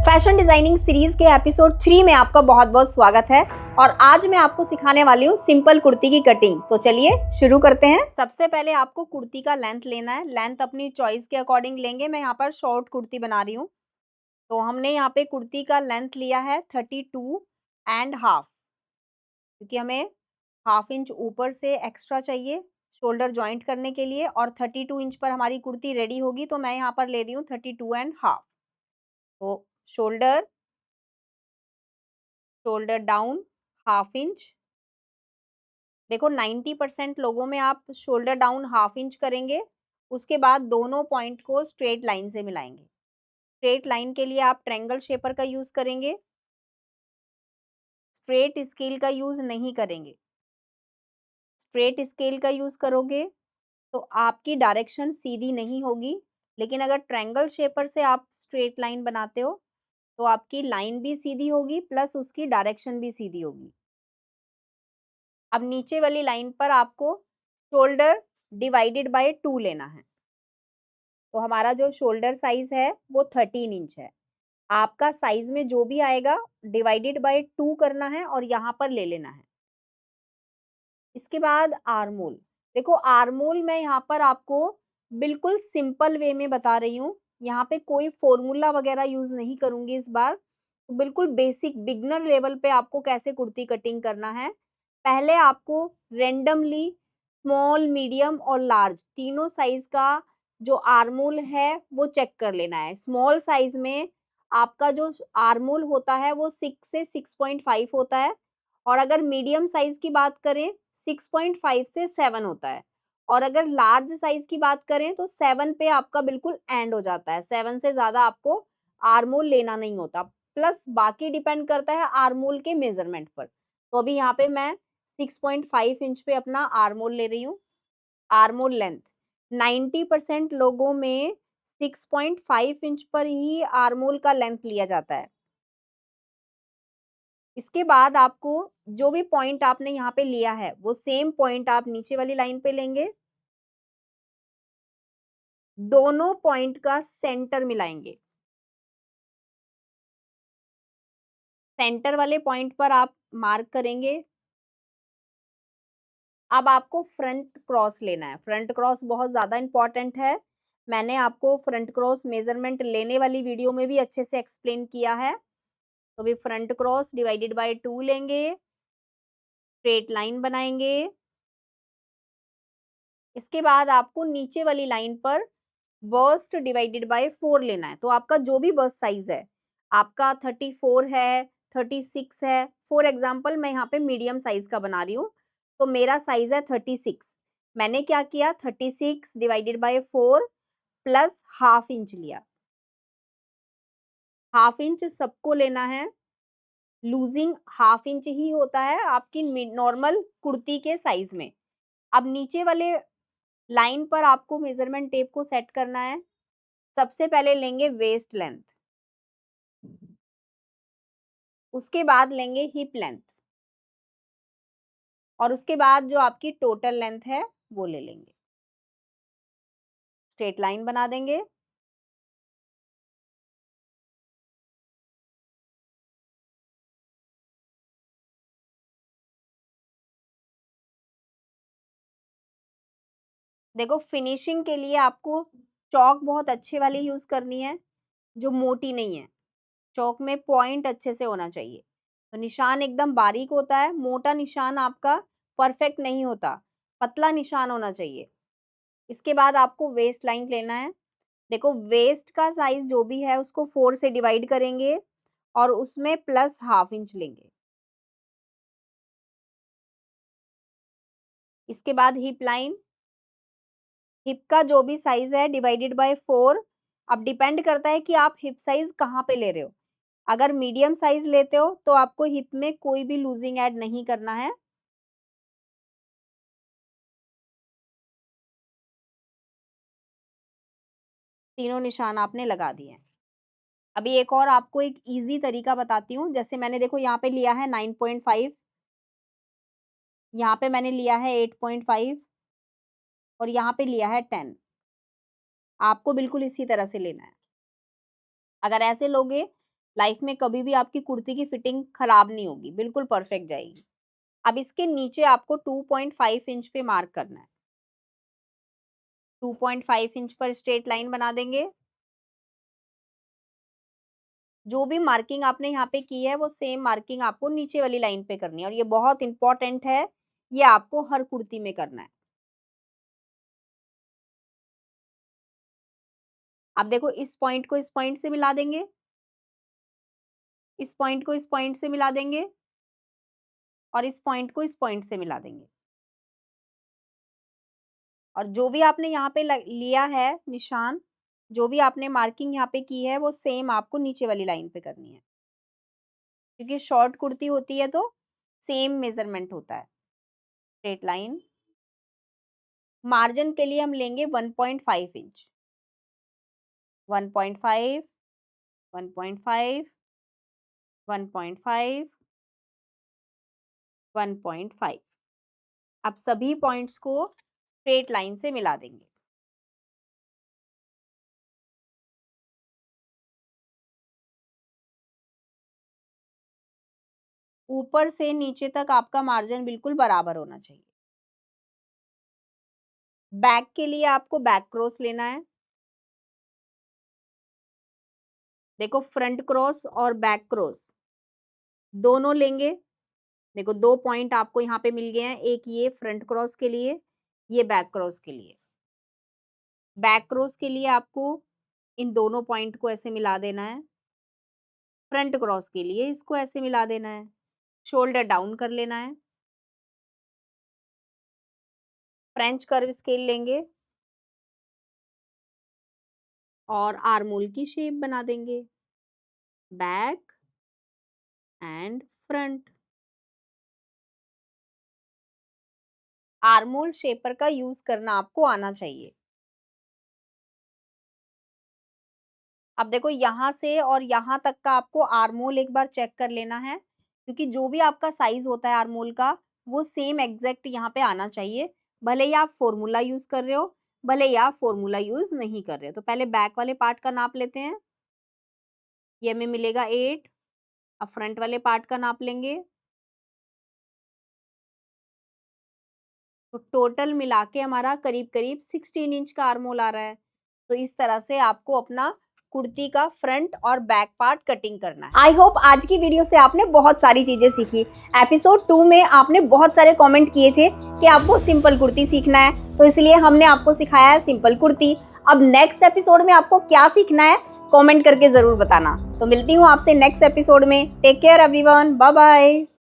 Fashion designing series के episode 3 में आपका बहुत बहुत स्वागत है। और आज मैं आपको सिखाने वाली हूँ सिंपल कुर्ती की कटिंग। तो चलिए शुरू करते हैं। सबसे पहले आपको कुर्ती का लेंथ लेना है। लेंथ अपनी चॉइस के अकॉर्डिंग लेंगे। मैं यहाँ पर शॉर्ट कुर्ती बना रही हूँ, तो हमने यहाँ पे कुर्ती का लेंथ लिया है 32.5, क्योंकि हमें हाफ इंच ऊपर से एक्स्ट्रा चाहिए शोल्डर ज्वाइंट करने के लिए। और 32 इंच पर हमारी कुर्ती रेडी होगी, तो मैं यहाँ पर ले रही हूँ 32.5। तो शोल्डर डाउन हाफ इंच। देखो 90% लोगों में आप शोल्डर डाउन हाफ इंच करेंगे। उसके बाद दोनों पॉइंट को स्ट्रेट लाइन से मिलाएंगे। स्ट्रेट लाइन के लिए आप ट्रायंगल शेपर का यूज करेंगे, स्ट्रेट स्केल का यूज नहीं करेंगे। स्ट्रेट स्केल का यूज करोगे तो आपकी डायरेक्शन सीधी नहीं होगी, लेकिन अगर ट्रायंगल शेपर से आप स्ट्रेट लाइन बनाते हो तो आपकी लाइन भी सीधी होगी प्लस उसकी डायरेक्शन भी सीधी होगी। अब नीचे वाली लाइन पर आपको शोल्डर डिवाइडेड बाय 2 लेना है। तो हमारा जो शोल्डर साइज है वो 13 इंच है। आपका साइज में जो भी आएगा डिवाइडेड बाय 2 करना है और यहाँ पर ले लेना है। इसके बाद आर्मोल। देखो आर्मोल मैं यहाँ पर आपको बिल्कुल सिंपल वे में बता रही हूँ। यहाँ पे कोई फॉर्मूला वगैरह यूज नहीं करूंगी इस बार। तो बिल्कुल बेसिक बिगनर लेवल पे आपको कैसे कुर्ती कटिंग करना है। पहले आपको रेंडमली स्मॉल, मीडियम और लार्ज तीनों साइज का जो आर्मोल है वो चेक कर लेना है। स्मॉल साइज में आपका जो आर्मोल होता है वो 6 से 6.5 होता है, और अगर मीडियम साइज की बात करें 6.5 से 7 होता है, और अगर लार्ज साइज की बात करें तो 7 पे आपका बिल्कुल एंड हो जाता है। 7 से ज्यादा आपको आर्मोल लेना नहीं होता। प्लस बाकी डिपेंड करता है आर्मोल के मेजरमेंट पर। तो अभी यहाँ पे मैं 6.5 इंच पे अपना आर्मोल ले रही हूँ। आर्मोल लेंथ 90% लोगों में 6.5 इंच पर ही आर्मोल का लेंथ लिया जाता है। इसके बाद आपको जो भी पॉइंट आपने यहाँ पे लिया है वो सेम पॉइंट आप नीचे वाली लाइन पे लेंगे। दोनों पॉइंट का सेंटर मिलाएंगे। सेंटर वाले पॉइंट पर आप मार्क करेंगे। अब आपको फ्रंट क्रॉस लेना है। फ्रंट क्रॉस बहुत ज्यादा इंपॉर्टेंट है। मैंने आपको फ्रंट क्रॉस मेजरमेंट लेने वाली वीडियो में भी अच्छे से एक्सप्लेन किया है। तो भी फ्रंट क्रॉस डिवाइडेड बाय 2 लेंगे, स्ट्रेट लाइन बनाएंगे। इसके बाद आपको नीचे वाली लाइन पर बर्स्ट डिवाइडेड बाय 4 लेना है। तो आपका जो भी बर्स्ट साइज है, आपका 34 है, 36 है, फॉर एग्जांपल मैं यहाँ पे मीडियम साइज का बना रही हूँ, तो मेरा साइज है 36। मैंने क्या किया, 36 divided by 4 plus half inch लिया। हाफ इंच सबको लेना है। लूजिंग हाफ इंच ही होता है आपकी नॉर्मल कुर्ती के साइज में। अब नीचे वाले लाइन पर आपको मेजरमेंट टेप को सेट करना है। सबसे पहले लेंगे वेस्ट लेंथ, उसके बाद लेंगे हिप लेंथ, और उसके बाद जो आपकी टोटल लेंथ है वो ले लेंगे। स्ट्रेट लाइन बना देंगे। देखो फिनिशिंग के लिए आपको चौक बहुत अच्छे वाली यूज करनी है, जो मोटी नहीं है। चौक में पॉइंट अच्छे से होना चाहिए। तो निशान एकदम बारीक होता है। मोटा निशान आपका परफेक्ट नहीं होता, पतला निशान होना चाहिए। इसके बाद आपको वेस्ट लाइन लेना है। देखो वेस्ट का साइज जो भी है उसको 4 से डिवाइड करेंगे और उसमें प्लस हाफ इंच लेंगे। इसके बाद हिप लाइन, हिप का जो भी साइज है डिवाइडेड बाय 4। अब डिपेंड करता है कि आप हिप साइज कहाँ पे ले रहे हो। अगर मीडियम साइज लेते हो तो आपको हिप में कोई भी लूजिंग ऐड नहीं करना है। तीनों निशान आपने लगा दिए हैं। अभी एक और आपको एक इजी तरीका बताती हूँ। जैसे मैंने देखो यहाँ पे लिया है 9.5, यहाँ पे मैंने लिया है 8.5 और यहाँ पे लिया है 10। आपको बिल्कुल इसी तरह से लेना है। अगर ऐसे लोगे लाइफ में कभी भी आपकी कुर्ती की फिटिंग खराब नहीं होगी, बिल्कुल परफेक्ट जाएगी। अब इसके नीचे आपको 2.5 इंच पे मार्क करना है। 2.5 इंच पर स्ट्रेट लाइन बना देंगे। जो भी मार्किंग आपने यहाँ पे की है वो सेम मार्किंग आपको नीचे वाली लाइन पे करनी है, और ये बहुत इंपॉर्टेंट है, ये आपको हर कुर्ती में करना है। अब देखो इस पॉइंट को इस पॉइंट से मिला देंगे, इस पॉइंट को इस पॉइंट से मिला देंगे, और इस पॉइंट को इस पॉइंट से मिला देंगे। और जो भी आपने यहाँ पे लिया है निशान, जो भी आपने मार्किंग यहाँ पे की है वो सेम आपको नीचे वाली लाइन पे करनी है, क्योंकि शॉर्ट कुर्ती होती है तो सेम मेजरमेंट होता है। स्ट्रेट लाइन मार्जिन के लिए हम लेंगे 1.5 इंच। 1.5, 1.5, 1.5, 1.5। अब सभी पॉइंट्स को स्ट्रेट लाइन से मिला देंगे। ऊपर से नीचे तक आपका मार्जिन बिल्कुल बराबर होना चाहिए। बैक के लिए आपको बैक क्रॉस लेना है। देखो फ्रंट क्रॉस और बैक क्रॉस दोनों लेंगे। देखो 2 पॉइंट आपको यहाँ पे मिल गए हैं, एक ये फ्रंट क्रॉस के लिए, ये बैक क्रॉस के लिए। बैक क्रॉस के लिए आपको इन दोनों पॉइंट को ऐसे मिला देना है। फ्रंट क्रॉस के लिए इसको ऐसे मिला देना है। शोल्डर डाउन कर लेना है। फ्रेंच कर्व स्केल लेंगे और आर्मोल की शेप बना देंगे, बैक एंड फ्रंट। आर्मोल शेपर का यूज करना आपको आना चाहिए। अब देखो यहाँ से और यहाँ तक का आपको आर्मोल एक बार चेक कर लेना है, क्योंकि जो भी आपका साइज होता है आर्मोल का वो सेम एग्जैक्ट यहाँ पे आना चाहिए। भले ही आप फॉर्मूला यूज कर रहे हो, भले ही आप फॉर्मूला यूज नहीं कर रहे हो। तो पहले बैक वाले पार्ट का नाप लेते हैं, ये हमें मिलेगा 8। अब फ्रंट वाले पार्ट का नाप लेंगे, तो टोटल मिला के हमारा करीब करीब 16 इंच का आर्मोल आ रहा है। तो इस तरह से आपको अपना कुर्ती का फ्रंट और बैक पार्ट कटिंग करना है। आई होप आज की वीडियो से आपने बहुत सारी चीजें सीखी। एपिसोड 2 में आपने बहुत सारे कमेंट किए थे कि आपको सिंपल कुर्ती सीखना है, तो इसलिए हमने आपको सिखाया है सिंपल कुर्ती। अब नेक्स्ट एपिसोड में आपको क्या सीखना है कमेंट करके जरूर बताना। तो मिलती हूँ आपसे नेक्स्ट एपिसोड में। Take care everyone, bye bye.